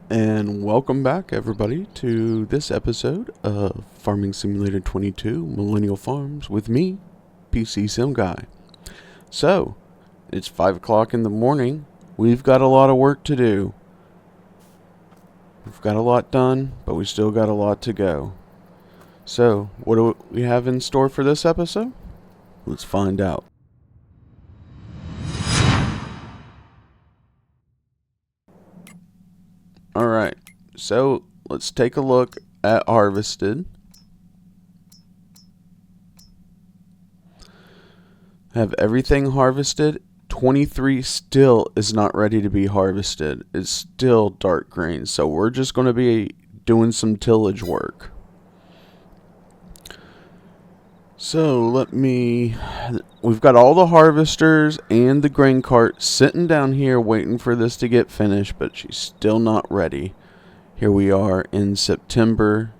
And welcome back, everybody, to this episode of Farming Simulator 22 Millennial Farms with me, pcsimguy. So, it's 5 o'clock in the morning. We've got a lot of work to do. We've got a lot done, but we still got a lot to go. So, what do we have in store for this episode? Let's find out. Alright, so let's take a look at harvested. Have everything harvested. 23 still is not ready to be harvested. It's still dark green, so we're just going to be doing some tillage work. So we've got all the harvesters and the grain cart sitting down here waiting for this to get finished, but she's still not ready. Here we are in September,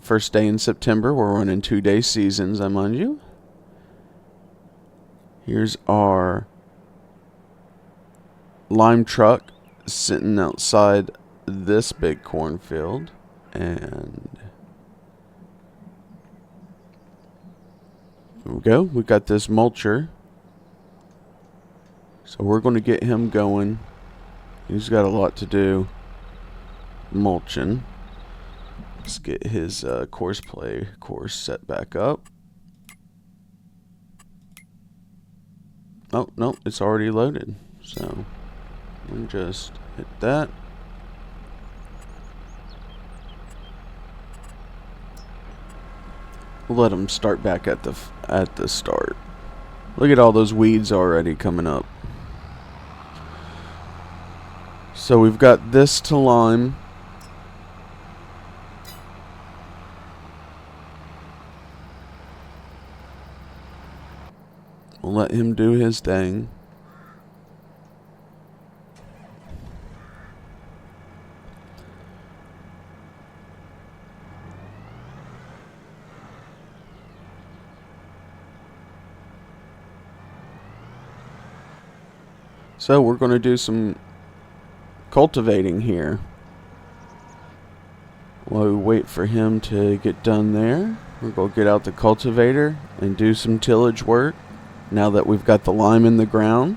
first day in September. We're running 2-day seasons, I mind you. Here's our lime truck sitting outside this big cornfield, and there we go. We got this mulcher. So we're going to get him going. He's got a lot to do. Mulching. Let's get his course set back up. Oh, no, it's already loaded. So we'll just hit that. We'll let him start back at the start. Look at all those weeds already coming up. So we've got this to lime. We'll let him do his thing. So we're going to do some cultivating here. While we wait for him to get done there, we're going to get out the cultivator and do some tillage work. Now that we've got the lime in the ground.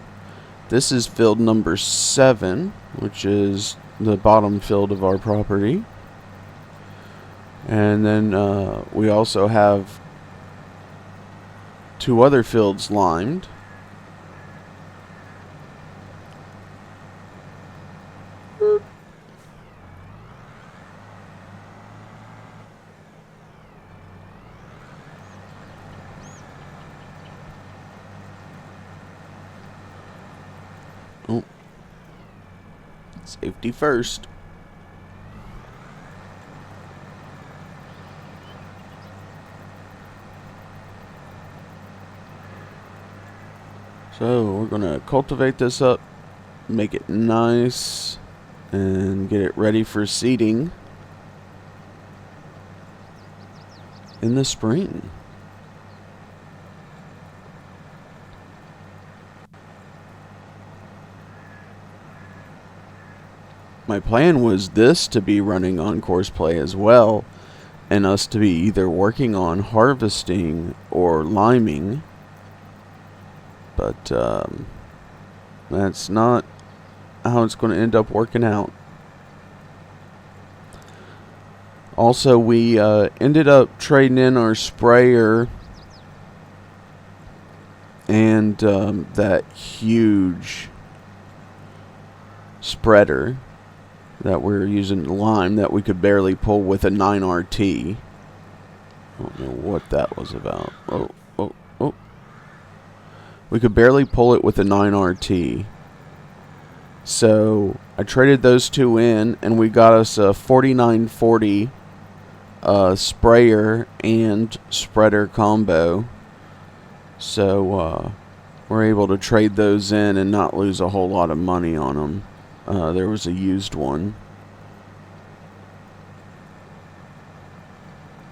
This is field number 7, which is the bottom field of our property. And then we also have 2 other fields limed. Oh. Safety first. So we're going to cultivate this up, make it nice, and get it ready for seeding in the spring. My plan was this to be running on Courseplay as well, and us to be either working on harvesting or liming, but that's not how it's going to end up working out. Also, we ended up trading in our sprayer and that huge spreader that we're using lime that we could barely pull with a 9RT. I don't know what that was about. Oh. We could barely pull it with a 9RT. So I traded those 2 in, and we got us a 4940 sprayer and spreader combo. So we're able to trade those in and not lose a whole lot of money on them. There was a used one.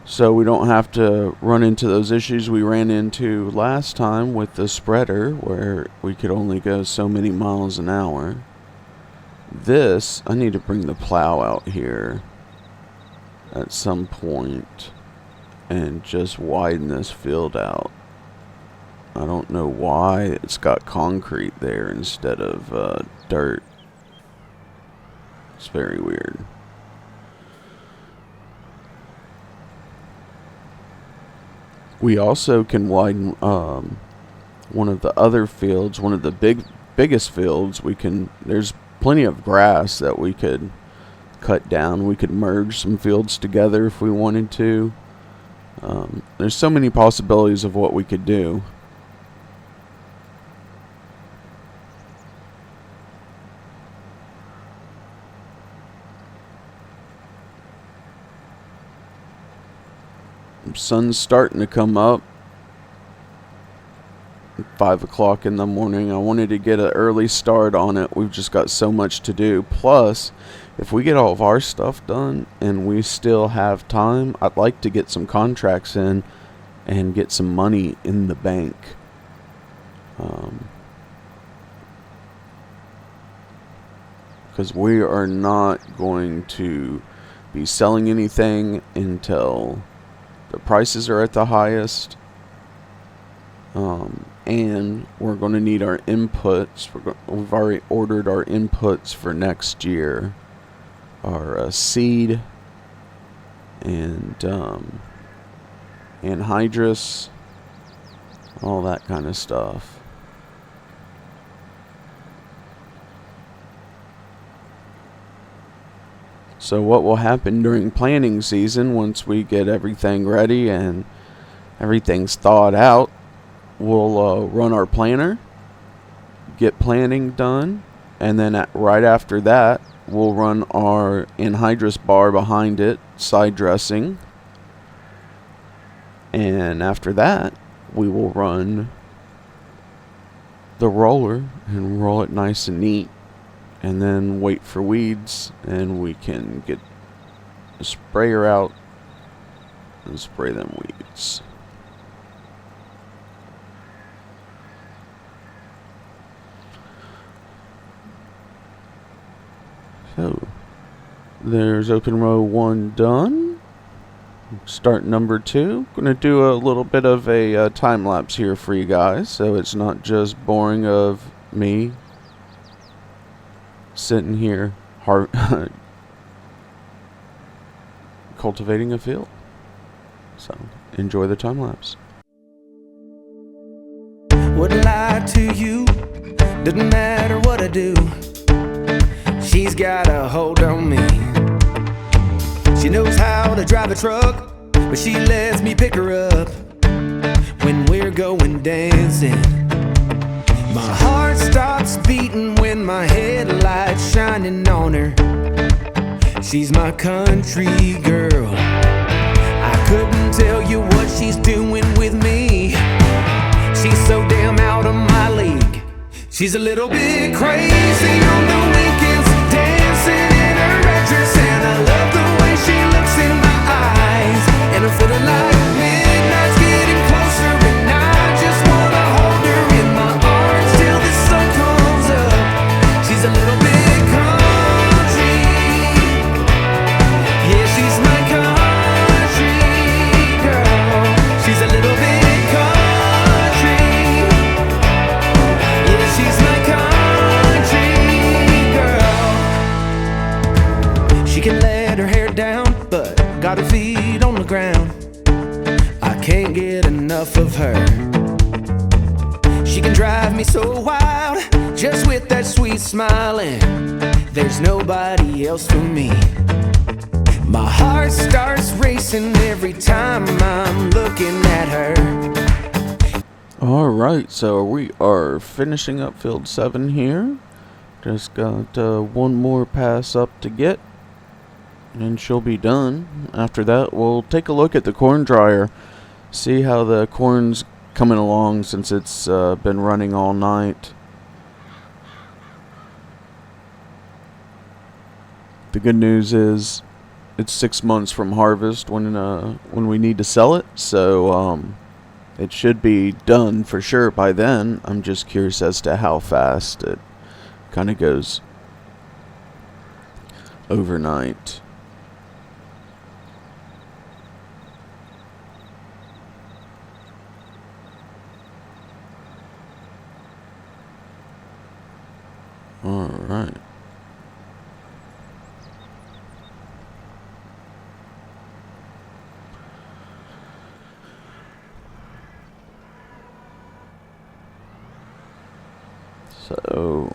So we don't have to run into those issues we ran into last time with the spreader, where we could only go so many miles an hour. this, I need to bring the plow out here at some point and just widen this field out. I don't know why it's got concrete there instead of dirt. It's very weird. We also can widen one of the other fields, one of the biggest fields. There's plenty of grass that we could cut down. We could merge some fields together if we wanted to. There's so many possibilities of what we could do. Sun's starting to come up. 5 o'clock in the morning. I wanted to get an early start on it. We've just got so much to do. Plus, if we get all of our stuff done and we still have time, I'd like to get some contracts in and get some money in the bank. Because we are not going to be selling anything until the prices are at the highest. And we're going to need our inputs. We've already ordered our inputs for next year. Our seed and anhydrous, all that kind of stuff. So what will happen during planting season, once we get everything ready and everything's thawed out, we'll run our planter, get planting done, and then right after that, we'll run our anhydrous bar behind it, side dressing. And after that, we will run the roller and roll it nice and neat. And then wait for weeds, and we can get a sprayer out and spray them weeds. So, there's open row 1 done. Start number 2. Going to do a little bit of a time lapse here for you guys, so it's not just boring of me sitting here cultivating a field. So, enjoy the time lapse. Wouldn't lie to you, doesn't matter what I do. She's got a hold on me. She knows how to drive a truck, but she lets me pick her up when we're going dancing. My heart stops beating when my headlights shining on her. She's my country girl. I couldn't tell you what she's doing with me. She's so damn out of my league. She's a little bit crazy on the weekends, dancing in her red dress, and I love the way she looks in my eyes. And I'm feeling like midnight's getting closer, and I just wanna hold her in my arms till the sun comes up. She's a little bit country, yeah, she's my country girl. She's a little bit country, yeah, she's my country girl. She can let her hair down, but got her feet on the ground. I can't get enough of her. She can drive me so wild, just with that sweet smile, and there's nobody else for me. My heart starts racing every time I'm looking at her. Alright, so we are finishing up field 7 here. Just got one more pass up to get, and she'll be done. After that, we'll take a look at the corn dryer, see how the corn's coming along since it's been running all night. The good news is it's 6 months from harvest when we need to sell it, so it should be done for sure by then. I'm just curious as to how fast it kind of goes. overnight. All right. So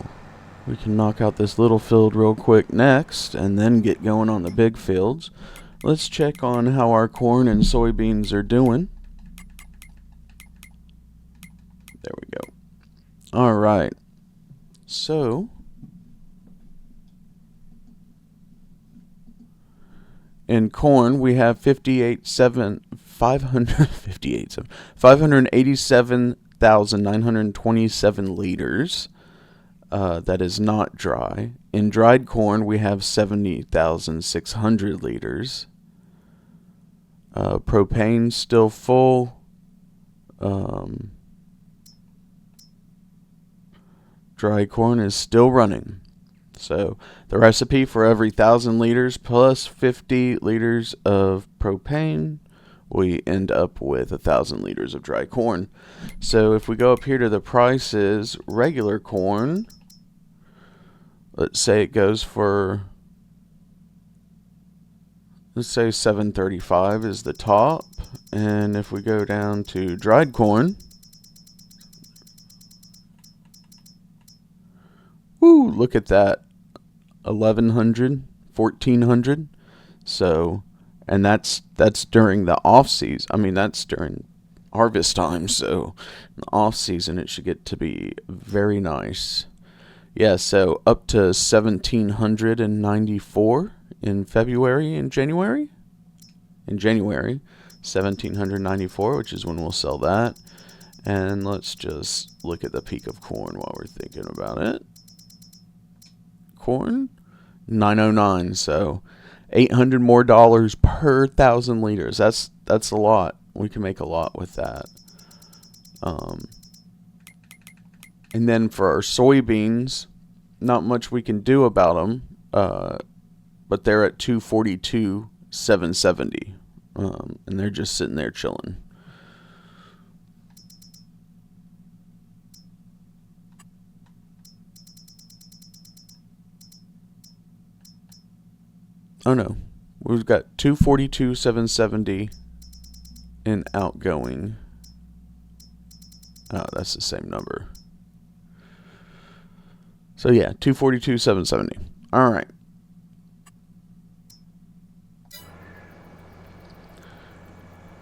we can knock out this little field real quick next and then get going on the big fields. Let's check on how our corn and soybeans are doing. There we go. All right. So in corn, we have 587,927 liters. That is not dry. In dried corn, we have 70,600 liters. Propane still full. Dry corn is still running. So the recipe for every 1,000 liters plus 50 liters of propane, we end up with 1,000 liters of dry corn. So if we go up here to the prices, regular corn, let's say it goes for, let's say $7.35 is the top. And if we go down to dried corn, woo, look at that. 1,100, 1,400. So, and that's during the off season. I mean, that's during harvest time. So, in the off season, it should get to be very nice. Yeah, so up to 1,794 in February and January. In January, 1,794, which is when we'll sell that. And let's just look at the peak of corn while we're thinking about it. Corn, 909, so $800 more per 1,000 liters. That's a lot. We can make a lot with that. And then for our soybeans, not much we can do about them, but they're at 242,770, and they're just sitting there chilling. Oh no, we've got 242,770 in outgoing. Oh, that's the same number. So yeah, 242,770. All right.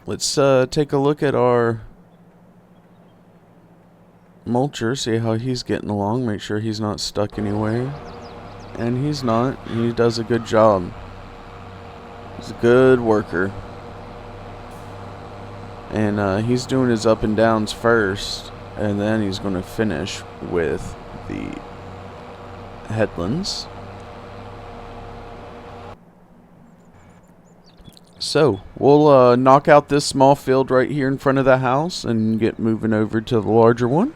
Let's take a look at our mulcher, see how he's getting along, make sure he's not stuck anywhere. And he's not. He does a good job. He's a good worker. And he's doing his up and downs first, and then he's going to finish with the headlands. So we'll knock out this small field right here in front of the house and get moving over to the larger one.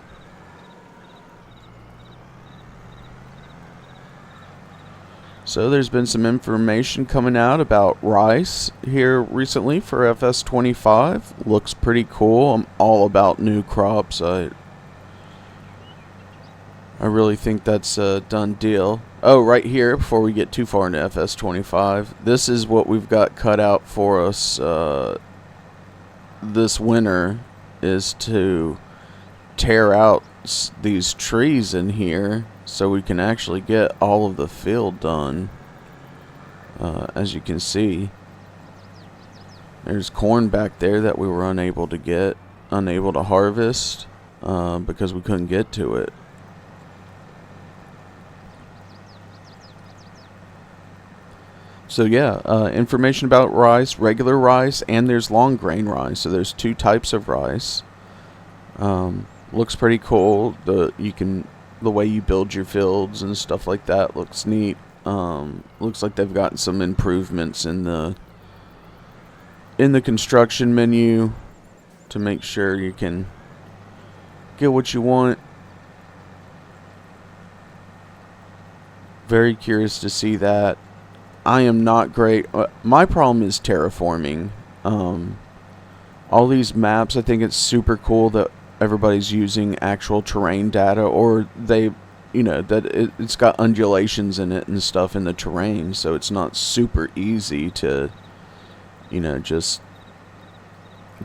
So there's been some information coming out about rice here recently for FS22. Looks pretty cool. I'm all about new crops. I really think that's a done deal. Oh, right here, before we get too far into FS22, this is what we've got cut out for us this winter, is to tear out these trees in here so we can actually get all of the field done. As you can see, there's corn back there that we were unable to harvest because we couldn't get to it. So yeah, information about rice, regular rice, and there's long grain rice. So there's two types of rice. Looks pretty cool. The way you build your fields and stuff like that looks neat. Looks like they've gotten some improvements in the construction menu to make sure you can get what you want. Very curious to see that. I am not great. My problem is terraforming. All these maps, I think it's super cool that everybody's using actual terrain data, or they, that it's got undulations in it and stuff in the terrain, so it's not super easy to, just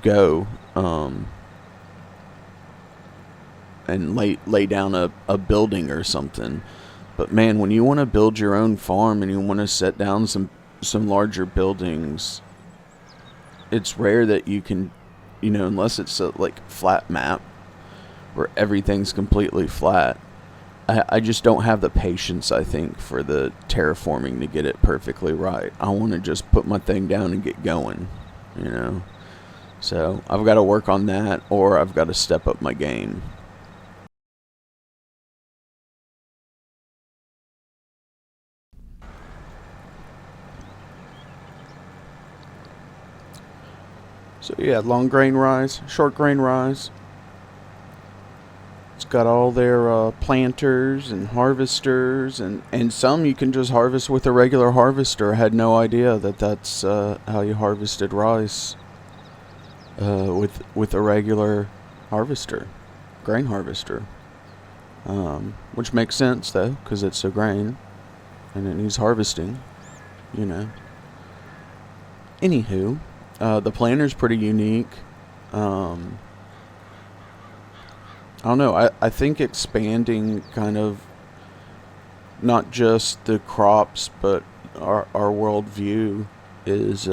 go and lay down a building or something. But man, when you want to build your own farm and you want to set down some larger buildings, it's rare that you can, unless it's a flat map where everything's completely flat. I just don't have the patience, I think, for the terraforming to get it perfectly right. I want to just put my thing down and get going, So I've got to work on that, or I've got to step up my game. So yeah, long grain rice, short grain rice. It's got all their planters and harvesters, and some you can just harvest with a regular harvester. I had no idea that's how you harvested rice with a regular harvester, grain harvester. Which makes sense though, because it's a grain and it needs harvesting. Anywho. The planter's pretty unique. I don't know. I think expanding kind of not just the crops, but our worldview is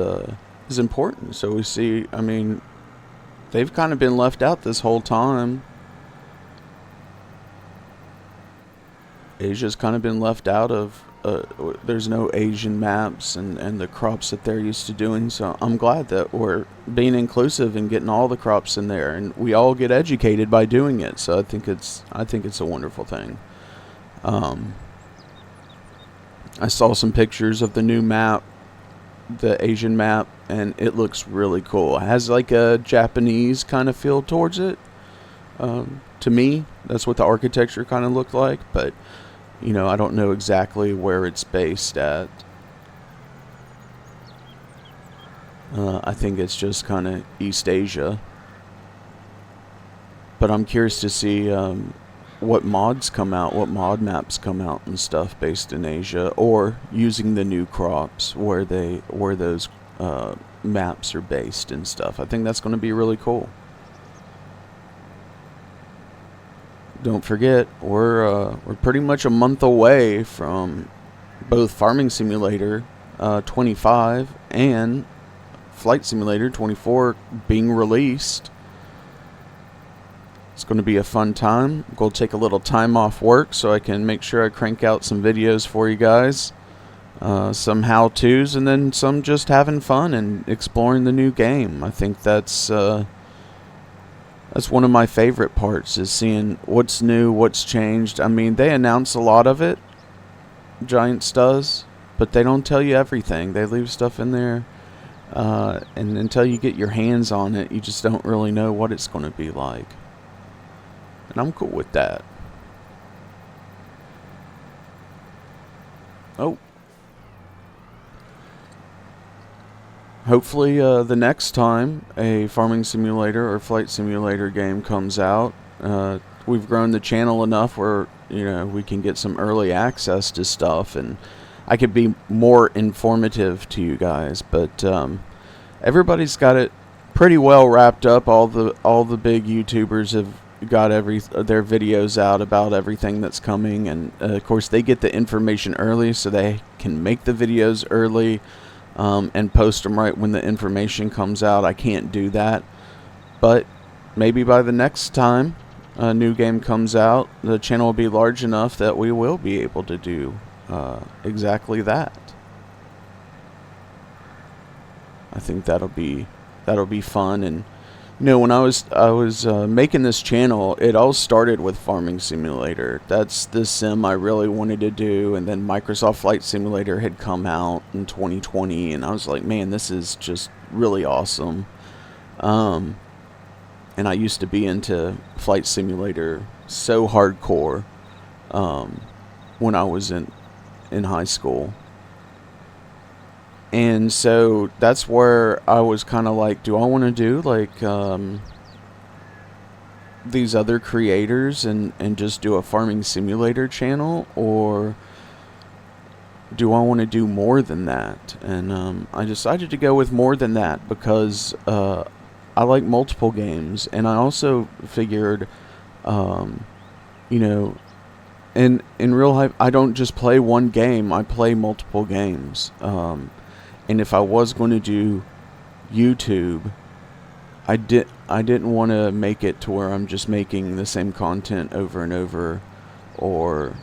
important. So we see. I mean, they've kind of been left out this whole time. Asia's kind of been left out of. There's no Asian maps and the crops that they're used to doing, so I'm glad that we're being inclusive and getting all the crops in there, and we all get educated by doing it. So I think it's a wonderful thing. I saw some pictures of the new map, the Asian map, and it looks really cool. It has like a Japanese kind of feel towards it. To me, that's what the architecture kind of looked like, but I don't know exactly where it's based at. I think it's just kind of East Asia. But I'm curious to see what mods come out, what mod maps come out and stuff based in Asia, or using the new crops where those maps are based and stuff. I think that's going to be really cool. Don't forget, we're pretty much a month away from both Farming Simulator 25 and Flight Simulator 24 being released. It's going to be a fun time. I'm going to take a little time off work so I can make sure I crank out some videos for you guys. Some how-tos, and then some just having fun and exploring the new game. I think that's one of my favorite parts, is seeing what's new, what's changed. I mean, they announce a lot of it, Giants does, but they don't tell you everything. They leave stuff in there, and until you get your hands on it, you just don't really know what it's going to be like. And I'm cool with that. Oh. Hopefully the next time a Farming Simulator or Flight Simulator game comes out, we've grown the channel enough where we can get some early access to stuff, and I could be more informative to you guys. But everybody's got it pretty well wrapped up. All the big YouTubers have got their videos out about everything that's coming, and of course they get the information early, so they can make the videos early. And post them right when the information comes out. I can't do that, but maybe by the next time a new game comes out, the channel will be large enough that we will be able to do exactly that. I think that'll be fun. And when I was making this channel, it all started with Farming Simulator. That's the sim I really wanted to do, and then Microsoft Flight Simulator had come out in 2020, and I was like, man, this is just really awesome. And I used to be into Flight Simulator so hardcore when I was in high school. And so that's where I was kind of like, do I want to do like these other creators and just do a farming simulator channel, or do I want to do more than that? And I decided to go with more than that because I like multiple games, and I also figured, you know, in real life, I don't just play one game, I play multiple games. And if I was going to do YouTube, I didn't want to make it to where I'm just making the same content over and over, or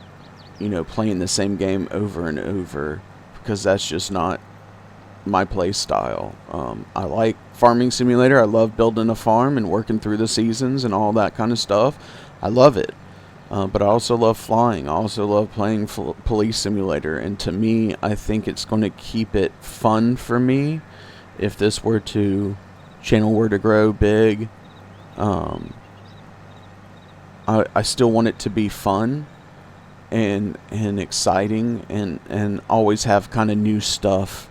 playing the same game over and over, because that's just not my play style. I like farming simulator. I love building a farm and working through the seasons and all that kind of stuff. I love it. But I also love flying. I also love playing police simulator. And to me, I think it's going to keep it fun for me if this channel were to grow big. I still want it to be fun and exciting and always have kind of new stuff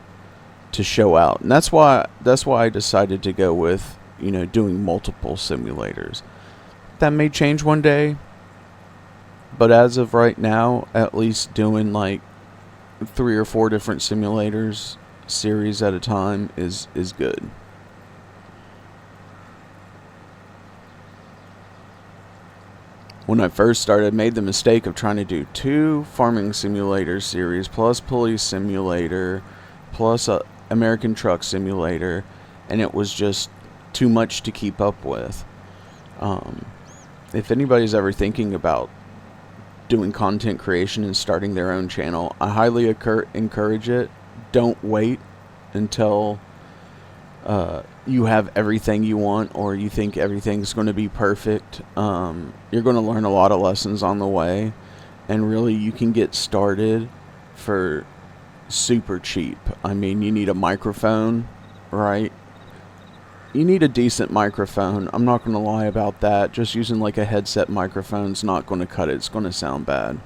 to show out. And that's why I decided to go with doing multiple simulators. That may change one day, but as of right now, at least doing like 3 or 4 different simulators series at a time is good. When I first started, I made the mistake of trying to do 2 farming simulator series plus police simulator plus a American truck simulator, and it was just too much to keep up with. If anybody's ever thinking about doing content creation and starting their own channel, I highly encourage it. Don't wait until you have everything you want, or you think everything's going to be perfect. You're going to learn a lot of lessons on the way, and really you can get started for super cheap. I mean, you need a microphone, right? You need a decent microphone. I'm not going to lie about that. Just using like a headset microphone's not going to cut it. It's going to sound bad.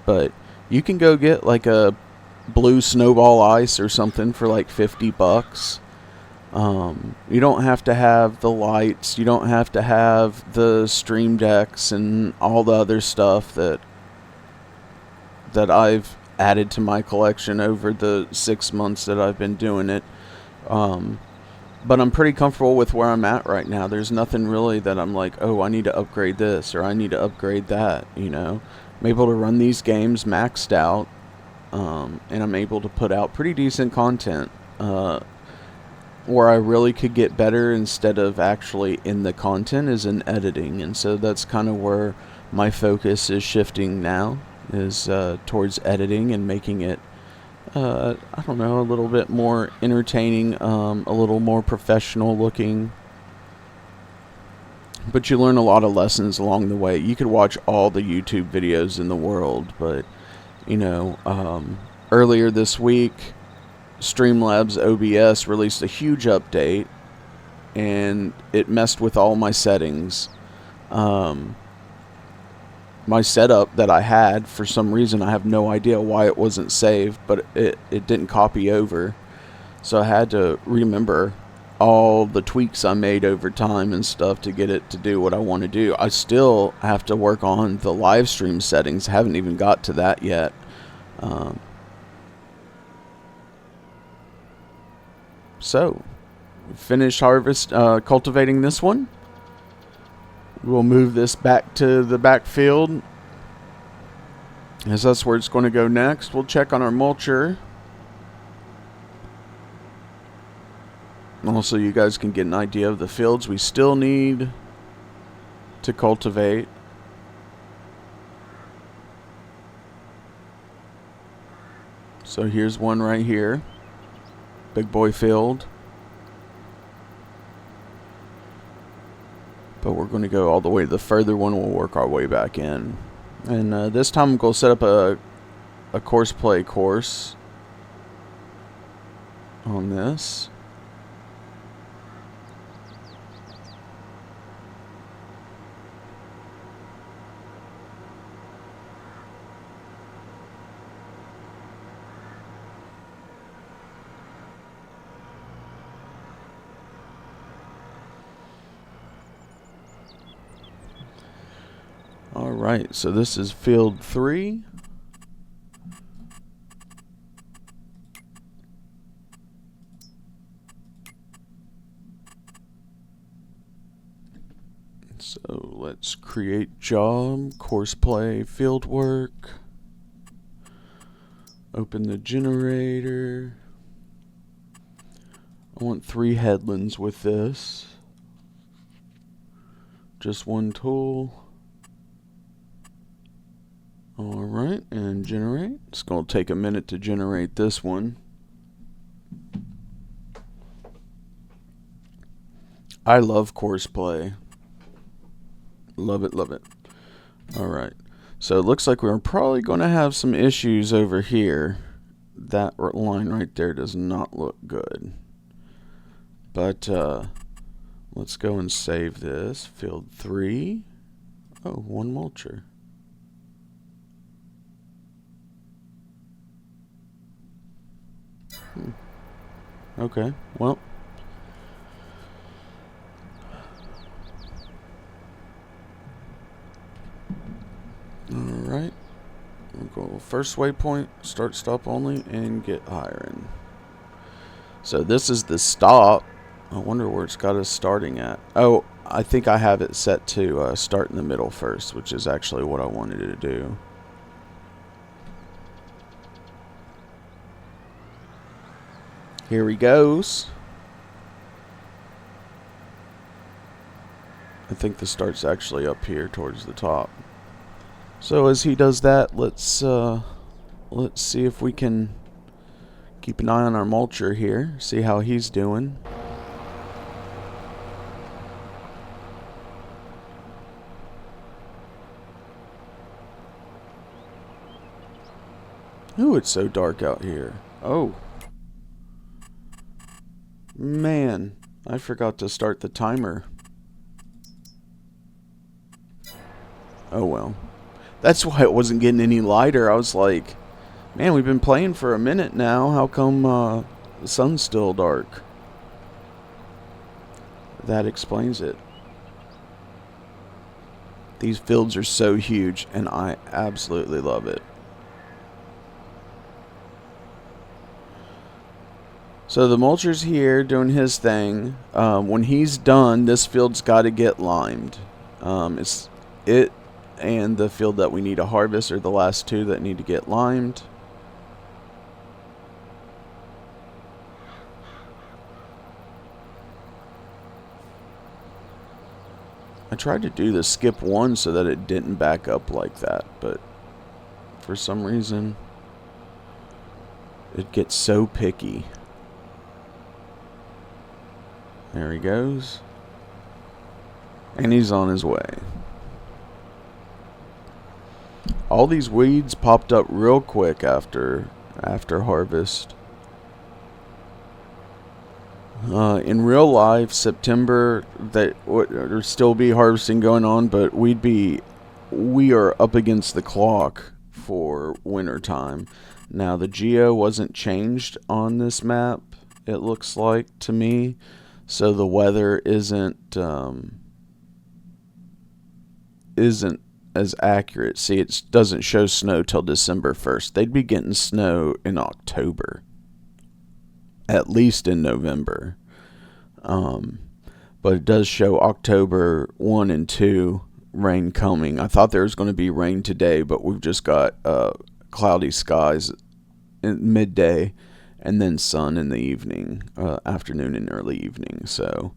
But you can go get like a blue Snowball Ice or something for like $50. You don't have to have the lights. You don't have to have the stream decks and all the other stuff that I've added to my collection over the 6 months that I've been doing it. But I'm pretty comfortable with where I'm at right now. There's nothing really that I'm like, oh, I need to upgrade this or I need to upgrade that, I'm able to run these games maxed out, and I'm able to put out pretty decent content. Where I really could get better instead of actually in the content is in editing. And so that's kind of where my focus is shifting now, is towards editing and making it a little bit more entertaining, a little more professional looking. But you learn a lot of lessons along the way. You could watch all the YouTube videos in the world, but earlier this week, Streamlabs OBS released a huge update, and it messed with all my settings. My setup that I had, for some reason, I have no idea why it wasn't saved, but it didn't copy over. So I had to remember all the tweaks I made over time and stuff to get it to do what I want to do. I still have to work on the live stream settings. Haven't even got to that yet. So, finished cultivating this one. We'll move this back to the backfield, as that's where it's going to go next. We'll check on our mulcher. Also, you guys can get an idea of the fields we still need to cultivate. So here's one right here. Big boy field. But we're going to go all the way to the further one. We'll work our way back in. And this time I'm going to set up a course play course on this. Alright, so this is field 3. So let's create job, course play, field work. Open the generator. I want 3 headlands with this. Just one tool. Alright, and generate. It's going to take a minute to generate this one. I love course play. Love it, love it. Alright, so it looks like we're probably going to have some issues over here. That line right there does not look good. But let's go and save this. Field 3. Oh, 1 mulcher. Okay, well. Alright. We'll go first waypoint, start stop only, and get hiring. So this is the stop. I wonder where it's got us starting at. Oh, I think I have it set to start in the middle first, which is actually what I wanted to do. Here he goes. I think the start's actually up here towards the top. So as he does that, let's see if we can keep an eye on our mulcher here, see how he's doing. Ooh, it's so dark out here. Oh. Man, I forgot to start the timer. Oh well. That's why it wasn't getting any lighter. I was like, man, we've been playing for a minute now. How come the sun's still dark? That explains it. These fields are so huge, and I absolutely love it. So the mulcher's here doing his thing. When he's done, this field's got to get limed. It's it and the field that we need to harvest are the last 2 that need to get limed. I tried to do the skip 1 so that it didn't back up like that, but for some reason it gets so picky. There he goes. And he's on his way. All these weeds popped up real quick after harvest. In real life, September, there would still be harvesting going on, but we are up against the clock for winter time. Now the geo wasn't changed on this map, it looks like to me. So the weather isn't as accurate. See, it doesn't show snow till December 1st. They'd be getting snow in October, at least in November. But it does show October 1 and 2 rain coming. I thought there was going to be rain today, but we've just got cloudy skies in midday, and then sun in the evening, afternoon and early evening. So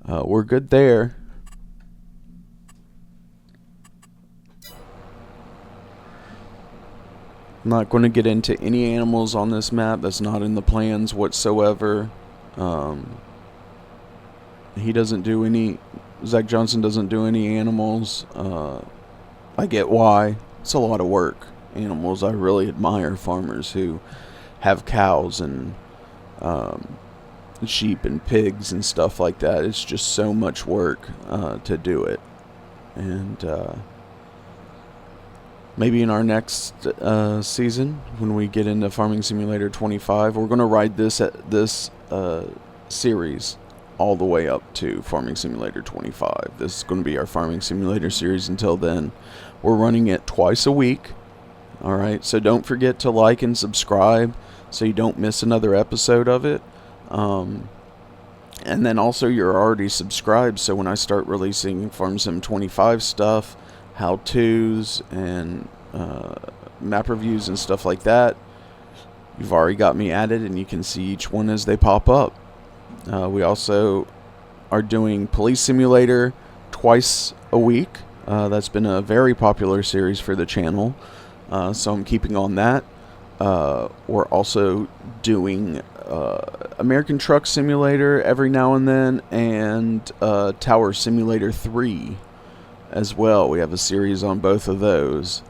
we're good there. I'm not going to get into any animals on this map. That's not in the plans whatsoever. He doesn't do any, Zach Johnson doesn't do any animals. I get why. It's a lot of work. Animals, I really admire farmers who have cows and sheep and pigs and stuff like that. It's just so much work to do it. And maybe in our next season, when we get into Farming Simulator 25, we're going to ride this series all the way up to Farming Simulator 25. This is going to be our Farming Simulator series until then. We're running it twice a week. Alright, so don't forget to like and subscribe so you don't miss another episode of it. And then also you're already subscribed, so when I start releasing Farm Sim 25 stuff, how-tos, and map reviews and stuff like that, you've already got me added and you can see each one as they pop up. We also are doing Police Simulator twice a week. That's been a very popular series for the channel, so I'm keeping on that. We're also doing American Truck Simulator every now and then, and Tower Simulator 3 as well. We have a series on both of those.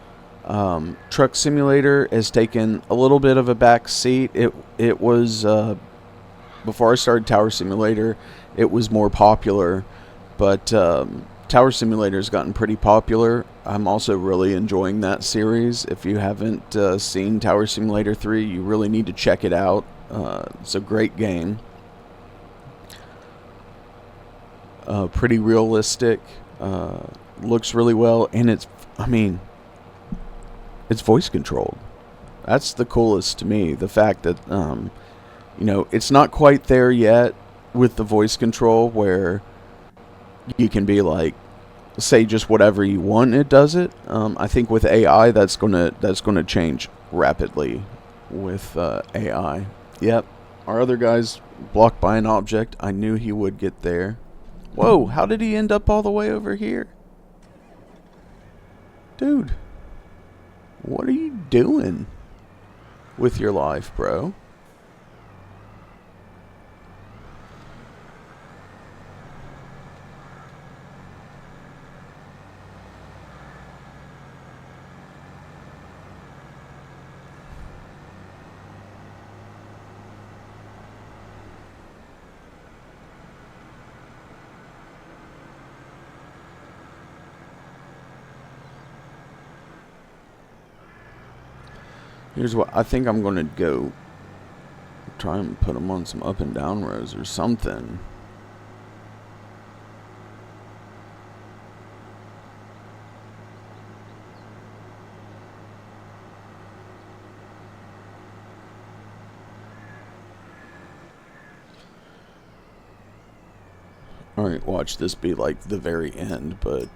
Truck Simulator has taken a little bit of a back seat. It was before I started Tower Simulator, it was more popular, but Tower Simulator has gotten pretty popular. I'm also really enjoying that series. If you haven't seen Tower Simulator 3, you really need to check it out. It's a great game. Pretty realistic. Looks really well, and it's voice controlled. That's the coolest to me. The fact that it's not quite there yet with the voice control where you can be like, say just whatever you want, it does it. I think with AI that's gonna change rapidly with AI. Yep, our other guy's blocked by an object. I knew he would get there. Whoa, how did he end up all the way over here? Dude, what are you doing with your life, bro? Here's what I think I'm going to go try and put them on some up and down rows or something. Alright, watch this be like the very end, but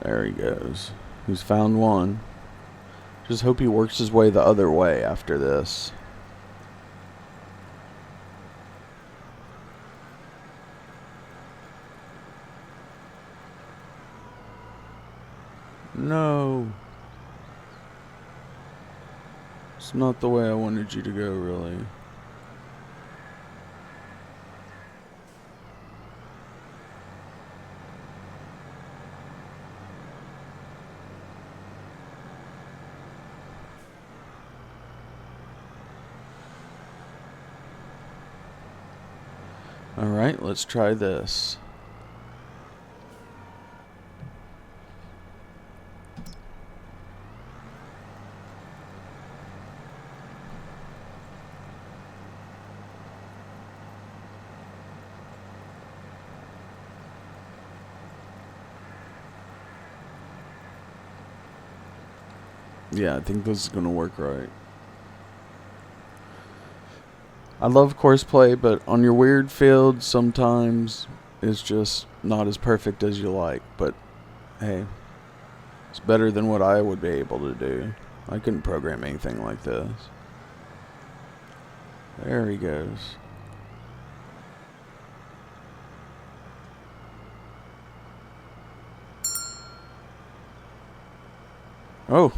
there he goes. He's found one. Just hope he works his way the other way after this. No. It's not the way I wanted you to go, really. Alright, let's try this. Yeah, I think this is gonna work right. I love courseplay, but on your weird field, sometimes it's just not as perfect as you like. But hey, it's better than what I would be able to do. I couldn't program anything like this. There he goes. Oh.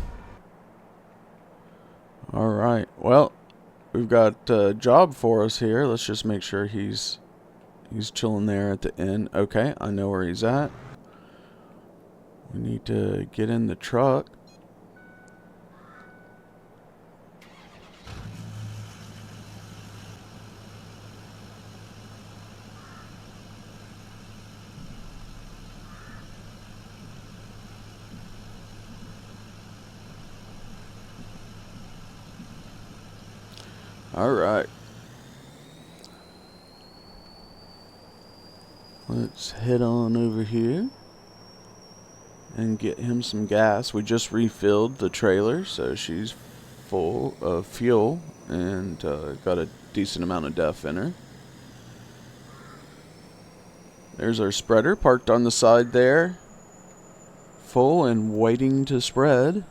Alright, well, we've got a job for us here. Let's just make sure he's chilling there at the end. Okay, I know where he's at. We need to get in the truck. Alright. Let's head on over here and get him some gas. We just refilled the trailer, so she's full of fuel and got a decent amount of DEF in her. There's our spreader parked on the side there, full and waiting to spread.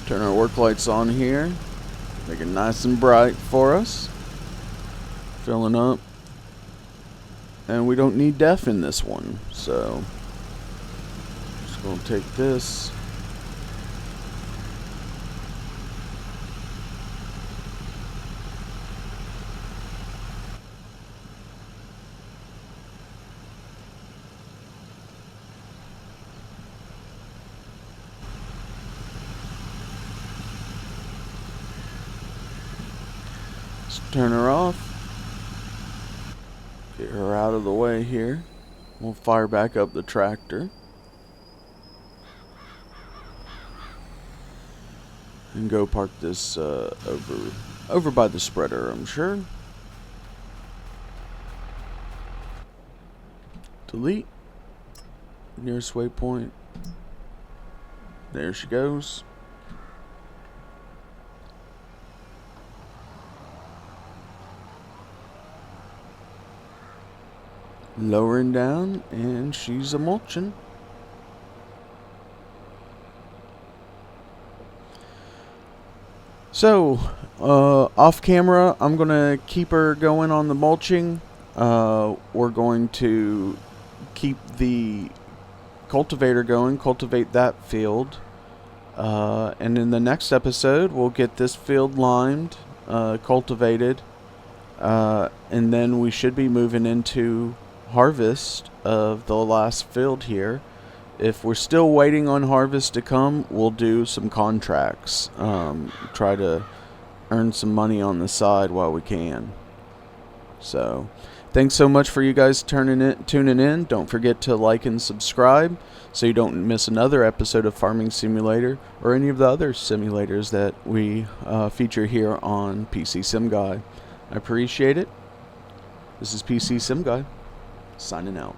Turn our work lights on here. Make it nice and bright for us. Filling up. And we don't need DEF in this one, so just gonna take this. Turn her off. Get her out of the way here. We'll fire back up the tractor. And go park this over by the spreader, I'm sure. Delete. Nearest waypoint. There she goes. Lowering down, and she's a mulching. So, off camera, I'm gonna keep her going on the mulching. We're going to keep the cultivator going, cultivate that field. And in the next episode, we'll get this field limed, cultivated, and then we should be moving into harvest of the last field here. If we're still waiting on harvest to come, we'll do some contracts, try to earn some money on the side while we can. So thanks so much for you guys tuning in. Don't forget to like and subscribe so you don't miss another episode of Farming Simulator or any of the other simulators that we feature here on pcsimguy. I appreciate it. This is pcsimguy signing out.